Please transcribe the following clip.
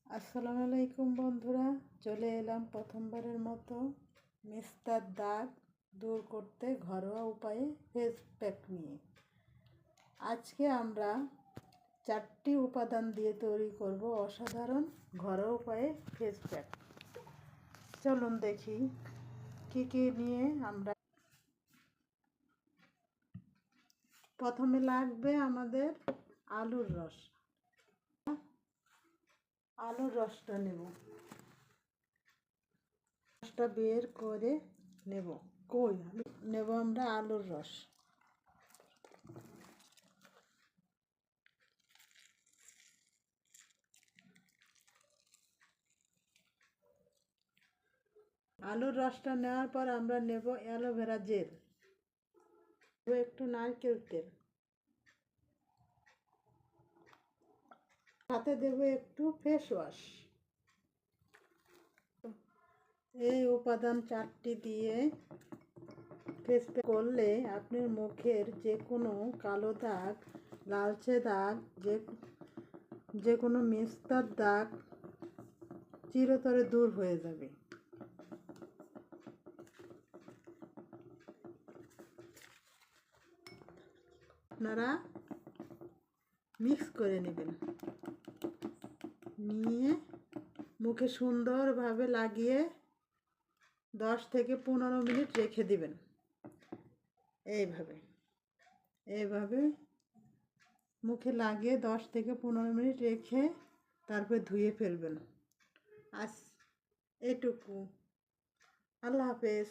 আসসালামু আলাইকুম বন্ধুরা, চলে এলাম প্রথমবারের মতো মেস্তার দাগ দূর করতে ঘরোয়া উপায়ে ফেস প্যাক নিয়ে। আজকে আমরা 4টি উপাদান দিয়ে তৈরি করব অসাধারণ ঘরোয়া উপায়ে ফেস প্যাক। চলুন দেখি কি কি নিয়ে আমরা। প্রথমে লাগবে আমাদের আলুর রসটা নেব, রসটা বের করে নেব। নেব আমরা আলুর রস। আলুর রসটা নেওয়ার পর আমরা নেব অ্যালোভেরা জেল, একটু নারকেল তেল, সাথে দেব একটু ফেস ওয়াশ। এই উপাদান 4টি দিয়ে ফেস প্যাক করলে আপনার মুখের যে কোনো কালো দাগ, লালচে দাগ, যে কোনো মেস্তার দাগ চিরতরে দূর হয়ে যাবে। আপনারা মিক্স করে নেবেন, নিয়ে মুখে সুন্দরভাবে লাগিয়ে 10 থেকে 15 মিনিট রেখে দিবেন। এইভাবে মুখে লাগিয়ে 10 থেকে 15 মিনিট রেখে তারপর ধুয়ে ফেলবেন। আজ এটুকু। আল্লাহ হাফেজ।